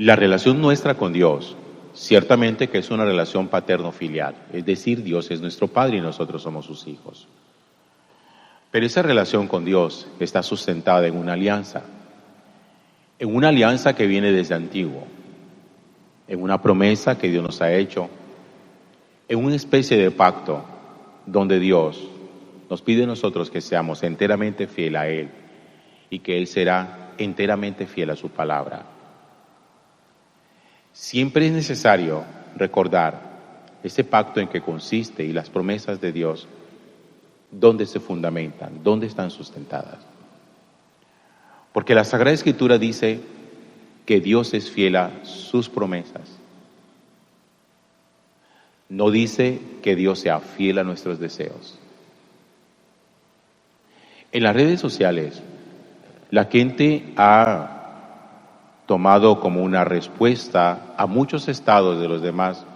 La relación nuestra con Dios, ciertamente que es una relación paterno-filial, es decir, Dios es nuestro Padre y nosotros somos sus hijos. Pero esa relación con Dios está sustentada en una alianza que viene desde antiguo, en una promesa que Dios nos ha hecho, en una especie de pacto donde Dios nos pide a nosotros que seamos enteramente fieles a Él y que Él será enteramente fiel a su palabra. Siempre es necesario recordar ese pacto en que consiste y las promesas de Dios, dónde se fundamentan, dónde están sustentadas. Porque la Sagrada Escritura dice que Dios es fiel a sus promesas. No dice que Dios sea fiel a nuestros deseos. En las redes sociales, la gente ha tomado como una respuesta a muchos estados de los demás,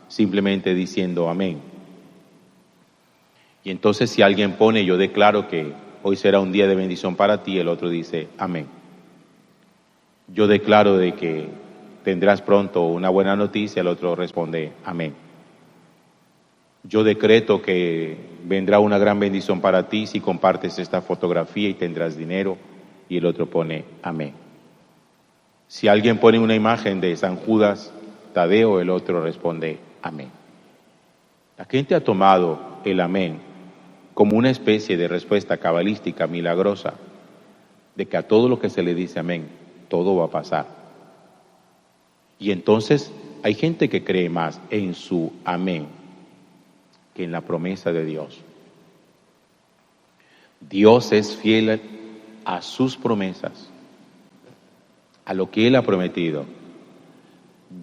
simplemente diciendo amén. Y entonces si alguien pone, yo declaro que hoy será un día de bendición para ti, el otro dice amén. Yo declaro de que tendrás pronto una buena noticia, el otro responde amén. Yo decreto que vendrá una gran bendición para ti si compartes esta fotografía y tendrás dinero, y el otro pone amén. Si alguien pone una imagen de San Judas Tadeo, el otro responde amén. La gente ha tomado el amén como una especie de respuesta cabalística milagrosa, de que a todo lo que se le dice amén, todo va a pasar. Y entonces hay gente que cree más en su amén que en la promesa de Dios. Dios es fiel a sus promesas, a lo que Él ha prometido.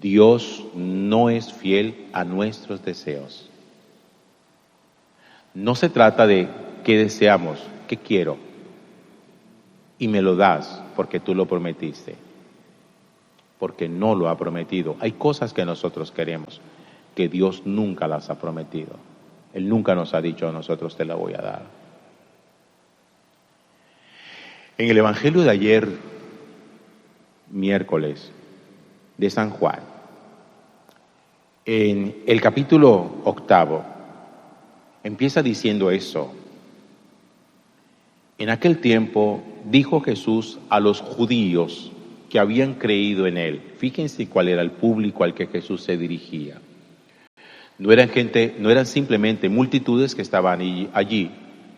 Dios no es fiel a nuestros deseos. No se trata de qué deseamos, qué quiero, y me lo das porque tú lo prometiste, porque no lo ha prometido. Hay cosas que nosotros queremos que Dios nunca las ha prometido. Él nunca nos ha dicho a nosotros te la voy a dar. En el Evangelio de ayer, miércoles, de San Juan, en el capítulo 8, empieza diciendo eso. En aquel tiempo dijo Jesús a los judíos que habían creído en Él. Fíjense cuál era el público al que Jesús se dirigía. No eran simplemente multitudes que estaban allí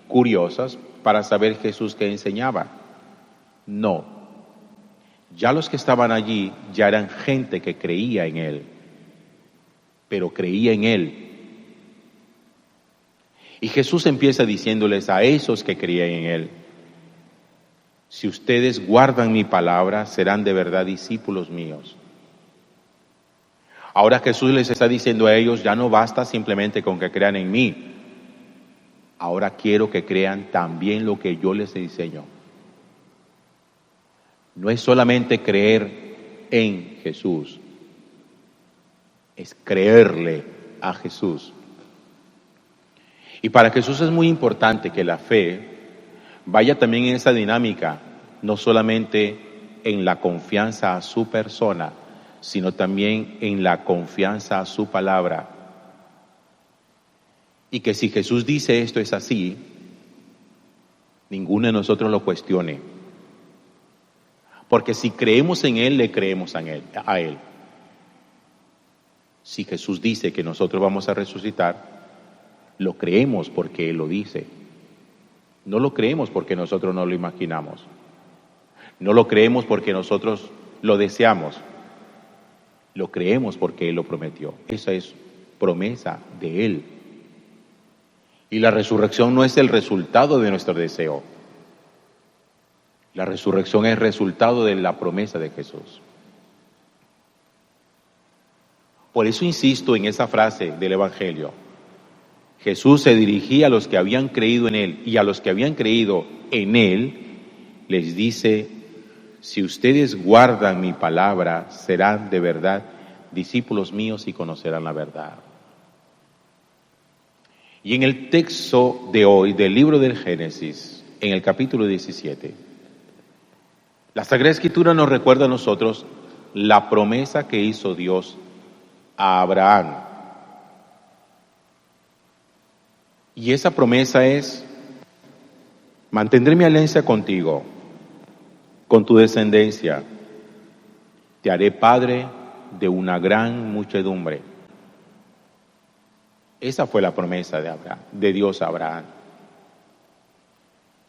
curiosas para saber Jesús qué enseñaba. No. Ya los que estaban allí ya eran gente que creía en Él, pero creía en Él. Y Jesús empieza diciéndoles a esos que creían en Él: si ustedes guardan mi palabra, serán de verdad discípulos míos. Ahora Jesús les está diciendo a ellos, ya no basta simplemente con que crean en mí. Ahora quiero que crean también lo que yo les enseño. No es solamente creer en Jesús, es creerle a Jesús. Y para Jesús es muy importante que la fe vaya también en esa dinámica, no solamente en la confianza a su persona, sino también en la confianza a su palabra. Y que si Jesús dice esto es así, ninguno de nosotros lo cuestione. Porque si creemos en Él, le creemos a Él. Si Jesús dice que nosotros vamos a resucitar, lo creemos porque Él lo dice. No lo creemos porque nosotros no lo imaginamos. No lo creemos porque nosotros lo deseamos. Lo creemos porque Él lo prometió. Esa es promesa de Él. Y la resurrección no es el resultado de nuestro deseo. La resurrección es resultado de la promesa de Jesús. Por eso insisto en esa frase del Evangelio. Jesús se dirigía a los que habían creído en Él, y a los que habían creído en Él les dice: si ustedes guardan mi palabra, serán de verdad discípulos míos y conocerán la verdad. Y en el texto de hoy del libro del Génesis, en el capítulo 17, la Sagrada Escritura nos recuerda a nosotros la promesa que hizo Dios a Abraham. Y esa promesa es: mantendré mi alianza contigo, con tu descendencia. Te haré padre de una gran muchedumbre. Esa fue la promesa de Dios a Abraham.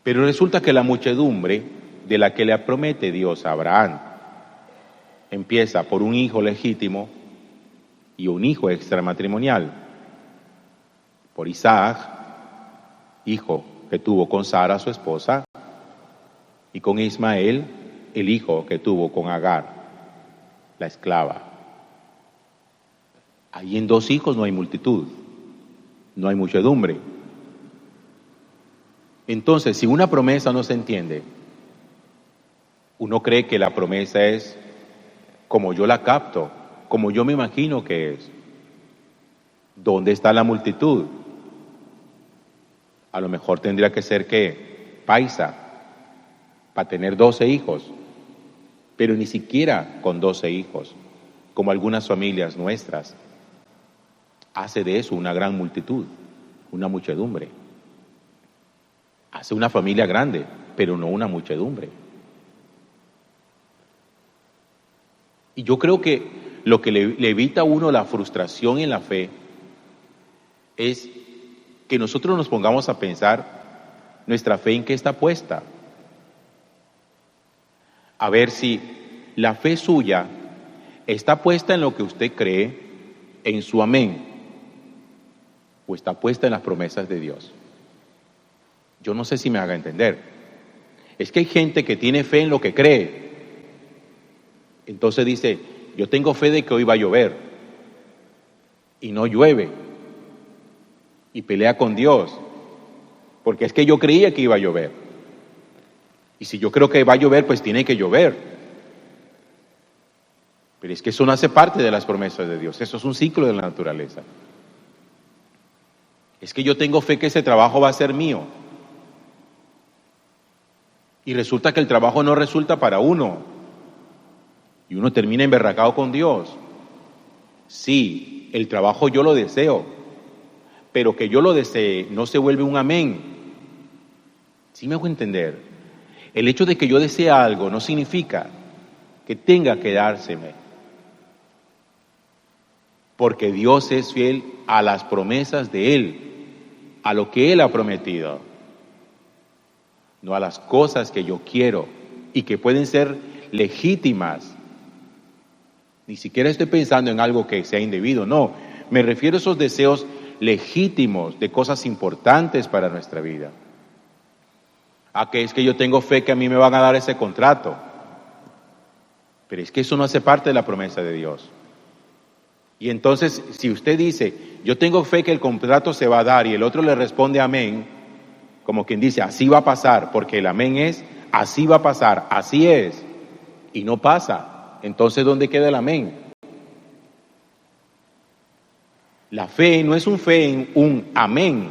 Pero resulta que la muchedumbre de la que le promete Dios a Abraham empieza por un hijo legítimo y un hijo extramatrimonial. Por Isaac, hijo que tuvo con Sara, su esposa, y con Ismael, el hijo que tuvo con Agar, la esclava. Ahí en 2 hijos no hay multitud, no hay muchedumbre. Entonces, si una promesa no se entiende, uno cree que la promesa es como yo la capto, como yo me imagino que es. ¿Dónde está la multitud? A lo mejor tendría que ser que paisa, para tener 12 hijos, pero ni siquiera con 12 hijos, como algunas familias nuestras. Hace de eso una gran multitud, una muchedumbre. Hace una familia grande, pero no una muchedumbre. Y yo creo que lo que le evita a uno la frustración en la fe es que nosotros nos pongamos a pensar nuestra fe en qué está puesta. A ver si la fe suya está puesta en lo que usted cree, en su amén, o está puesta en las promesas de Dios. Yo no sé si me haga entender. Es que hay gente que tiene fe en lo que cree. Entonces dice: yo tengo fe de que hoy va a llover, y no llueve, y pelea con Dios, porque es que yo creía que iba a llover, y si yo creo que va a llover, pues tiene que llover. Pero es que eso no hace parte de las promesas de Dios, eso es un ciclo de la naturaleza. Es que yo tengo fe que ese trabajo va a ser mío, y resulta que el trabajo no resulta para uno, y uno termina emberracado con Dios. Sí, el trabajo yo lo deseo, pero que yo lo desee no se vuelve un amén. ¿Sí me hago entender? El hecho de que yo desee algo no significa que tenga que dárseme, porque Dios es fiel a las promesas de Él, a lo que Él ha prometido, no a las cosas que yo quiero y que pueden ser legítimas. Ni siquiera estoy pensando en algo que sea indebido, no. Me refiero a esos deseos legítimos de cosas importantes para nuestra vida. A que es que yo tengo fe que a mí me van a dar ese contrato. Pero es que eso no hace parte de la promesa de Dios. Y entonces, si usted dice: yo tengo fe que el contrato se va a dar, y el otro le responde amén, como quien dice: así va a pasar, porque el amén es: así va a pasar, así es, y no pasa. Entonces, ¿dónde queda el amén? La fe no es un fe en un amén.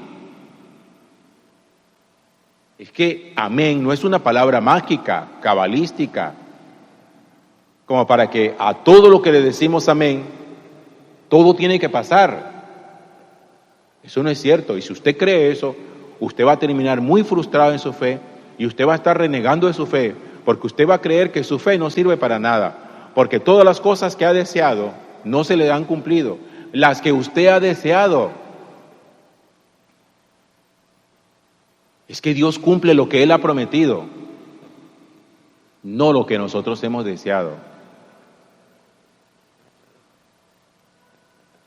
Es que amén no es una palabra mágica, cabalística, como para que a todo lo que le decimos amén, todo tiene que pasar. Eso no es cierto. Y si usted cree eso, usted va a terminar muy frustrado en su fe, y usted va a estar renegando de su fe, porque usted va a creer que su fe no sirve para nada. Porque todas las cosas que ha deseado no se le han cumplido. Las que usted ha deseado. Es que Dios cumple lo que Él ha prometido, no lo que nosotros hemos deseado.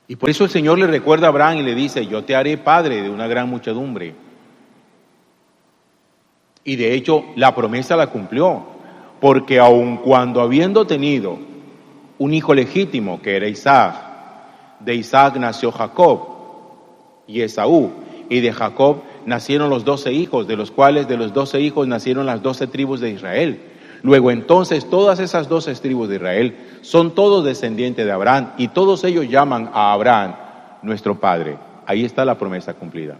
Y por eso el Señor le recuerda a Abraham y le dice: yo te haré padre de una gran muchedumbre. Y de hecho la promesa la cumplió. Porque aun cuando habiendo tenido un hijo legítimo, que era Isaac, de Isaac nació Jacob y Esaú, y de Jacob nacieron los 12 hijos, de los cuales de los 12 hijos nacieron las 12 tribus de Israel. Luego entonces todas esas 12 tribus de Israel son todos descendientes de Abraham, y todos ellos llaman a Abraham nuestro padre. Ahí está la promesa cumplida.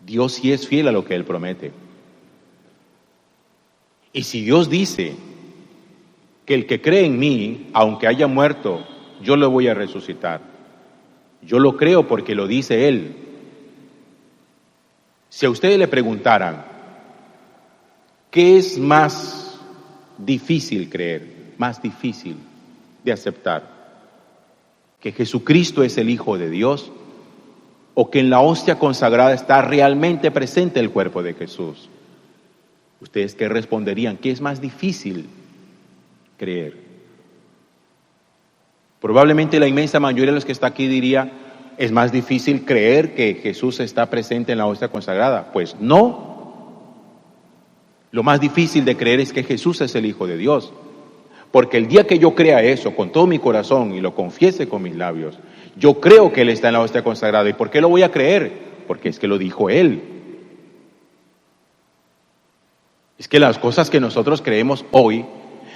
Dios sí es fiel a lo que Él promete. Y si Dios dice que el que cree en mí, aunque haya muerto, yo lo voy a resucitar. Yo lo creo porque lo dice Él. Si a ustedes le preguntaran, ¿qué es más difícil creer, más difícil de aceptar? ¿Que Jesucristo es el Hijo de Dios o que en la hostia consagrada está realmente presente el cuerpo de Jesús? ¿Ustedes qué responderían? ¿Qué es más difícil creer? Probablemente la inmensa mayoría de los que está aquí diría, es más difícil creer que Jesús está presente en la hostia consagrada. Pues no. Lo más difícil de creer es que Jesús es el Hijo de Dios. Porque el día que yo crea eso con todo mi corazón y lo confiese con mis labios, yo creo que Él está en la hostia consagrada. ¿Y por qué lo voy a creer? Porque es que lo dijo Él. Es que las cosas que nosotros creemos hoy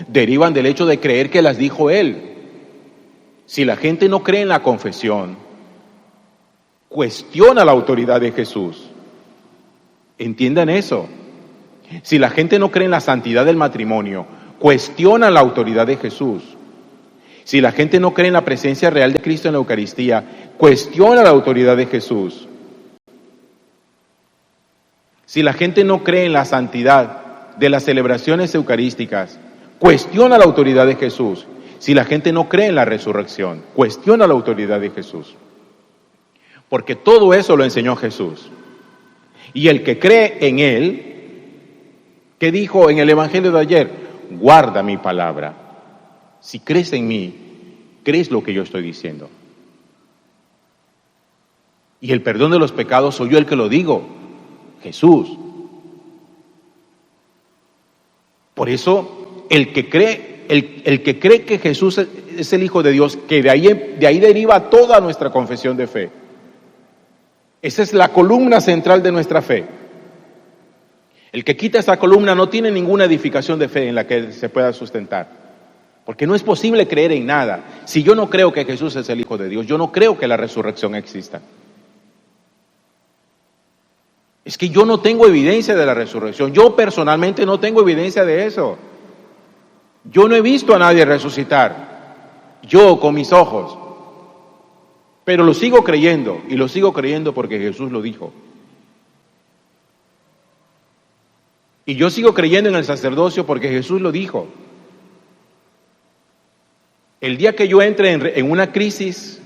derivan del hecho de creer que las dijo Él. Si la gente no cree en la confesión, cuestiona la autoridad de Jesús. Entiendan eso. Si la gente no cree en la santidad del matrimonio, cuestiona la autoridad de Jesús. Si la gente no cree en la presencia real de Cristo en la Eucaristía, cuestiona la autoridad de Jesús. Si la gente no cree en la santidad de las celebraciones eucarísticas, cuestiona la autoridad de Jesús. Si la gente no cree en la resurrección, cuestiona la autoridad de Jesús. Porque todo eso lo enseñó Jesús. Y el que cree en Él, ¿qué dijo en el Evangelio de ayer? Guarda mi palabra. Si crees en mí, crees lo que yo estoy diciendo. Y el perdón de los pecados soy yo el que lo digo, Jesús. Por eso, el que cree que Jesús es el Hijo de Dios, que de ahí deriva toda nuestra confesión de fe. Esa es la columna central de nuestra fe. El que quita esa columna no tiene ninguna edificación de fe en la que se pueda sustentar. Porque no es posible creer en nada. Si yo no creo que Jesús es el Hijo de Dios, yo no creo que la resurrección exista. Es que yo no tengo evidencia de la resurrección. Yo personalmente no tengo evidencia de eso. Yo no he visto a nadie resucitar. Yo con mis ojos. Pero lo sigo creyendo. Y lo sigo creyendo porque Jesús lo dijo. Y yo sigo creyendo en el sacerdocio porque Jesús lo dijo. El día que yo entre en una crisis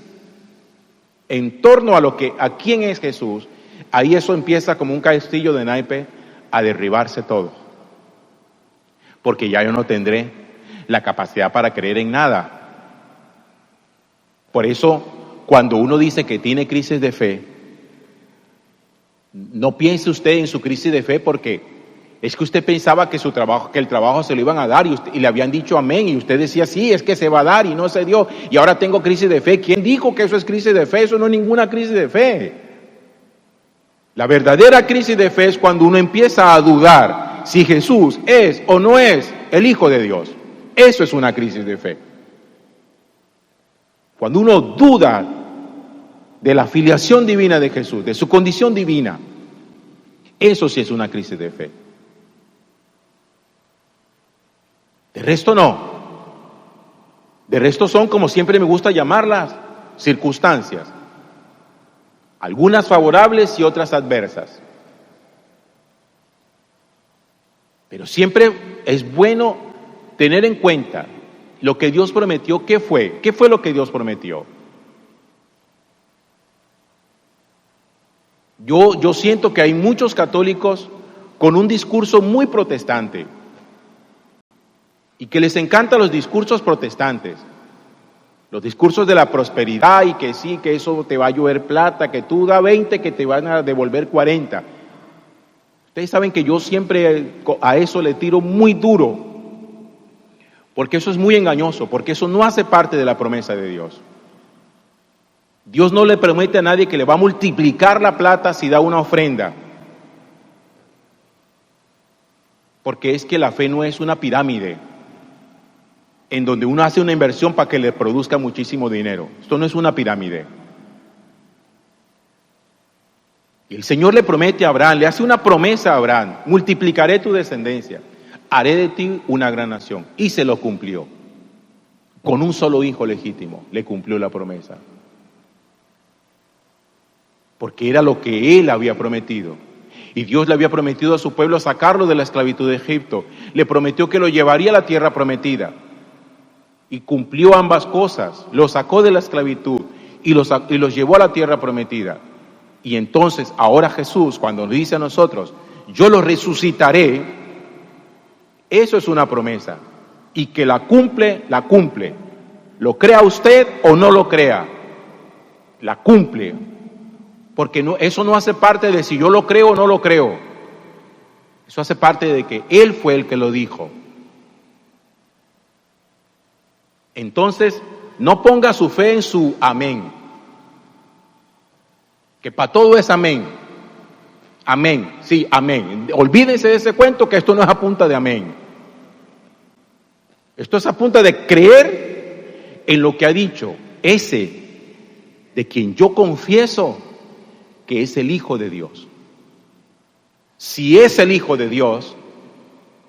en torno a quién es Jesús, ahí eso empieza como un castillo de naipe a derribarse todo. Porque ya yo no tendré la capacidad para creer en nada. Por eso, cuando uno dice que tiene crisis de fe, no piense usted en su crisis de fe porque es que usted pensaba que el trabajo se lo iban a dar y le habían dicho amén y usted decía sí, es que se va a dar y no se dio y ahora tengo crisis de fe. ¿Quién dijo que eso es crisis de fe? Eso no es ninguna crisis de fe. La verdadera crisis de fe es cuando uno empieza a dudar si Jesús es o no es el Hijo de Dios. Eso es una crisis de fe. Cuando uno duda de la filiación divina de Jesús, de su condición divina, eso sí es una crisis de fe. De resto no. De resto son, como siempre me gusta llamarlas, circunstancias. Algunas favorables y otras adversas. Pero siempre es bueno tener en cuenta lo que Dios prometió. ¿Qué fue? ¿Qué fue lo que Dios prometió? Yo siento que hay muchos católicos con un discurso muy protestante y que les encantan los discursos protestantes, los discursos de la prosperidad y que sí, que eso te va a llover plata, que tú da 20, que te van a devolver 40. Ustedes saben que yo siempre a eso le tiro muy duro, porque eso es muy engañoso, porque eso no hace parte de la promesa de Dios. Dios no le promete a nadie que le va a multiplicar la plata si da una ofrenda. Porque es que la fe no es una pirámide en donde uno hace una inversión para que le produzca muchísimo dinero. Esto no es una pirámide. Y el Señor le promete a Abraham, le hace una promesa a Abraham: multiplicaré tu descendencia. haré de ti una gran nación. Y se lo cumplió. Con un solo hijo legítimo le cumplió la promesa. Porque era lo que él había prometido. Y Dios le había prometido a su pueblo sacarlo de la esclavitud de Egipto. Le prometió que lo llevaría a la tierra prometida. Y cumplió ambas cosas. Lo sacó de la esclavitud y los llevó a la tierra prometida. Y entonces, ahora Jesús, cuando nos dice a nosotros, yo lo resucitaré, eso es una promesa. Y que la cumple, la cumple. Lo crea usted o no lo crea, la cumple. Porque no, eso no hace parte de si yo lo creo o no lo creo. Eso hace parte de que Él fue el que lo dijo. Entonces, no ponga su fe en su amén. Que para todo es amén. Amén, sí, amén. Olvídense de ese cuento que esto no es a punta de amén. Esto es a punta de creer en lo que ha dicho ese de quien yo confieso que es el Hijo de Dios. Si es el Hijo de Dios,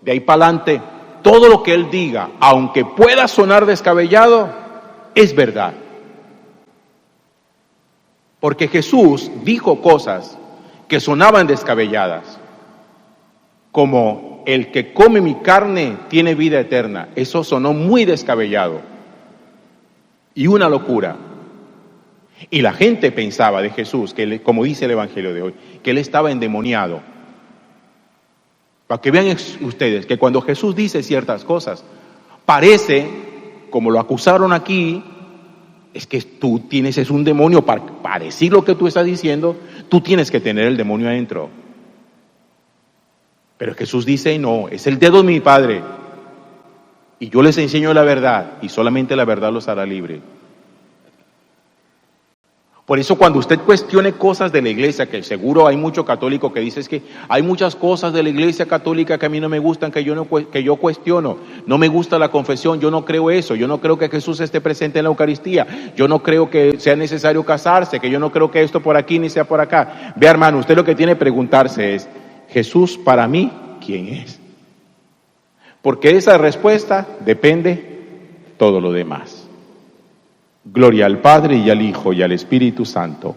de ahí para adelante, todo lo que Él diga, aunque pueda sonar descabellado, es verdad. Porque Jesús dijo cosas que sonaban descabelladas, como el que come mi carne tiene vida eterna. Eso sonó muy descabellado y una locura. Y la gente pensaba de Jesús, que él, como dice el Evangelio de hoy, que Él estaba endemoniado. Para que vean ustedes que cuando Jesús dice ciertas cosas, parece, como lo acusaron aquí, es que tú tienes, es un demonio, para decir lo que tú estás diciendo, tú tienes que tener el demonio adentro. Pero Jesús dice, no, es el dedo de mi Padre. Y yo les enseño la verdad, y solamente la verdad los hará libre. Por eso cuando usted cuestione cosas de la iglesia, que seguro hay mucho católico que dice es que hay muchas cosas de la iglesia católica que a mí no me gustan, que yo cuestiono, no me gusta la confesión, yo no creo eso, yo no creo que Jesús esté presente en la Eucaristía, yo no creo que sea necesario casarse, que yo no creo que esto por aquí ni sea por acá. Vea, hermano, usted lo que tiene que preguntarse es, Jesús para mí, ¿quién es? Porque de esa respuesta depende todo lo demás. Gloria al Padre y al Hijo y al Espíritu Santo.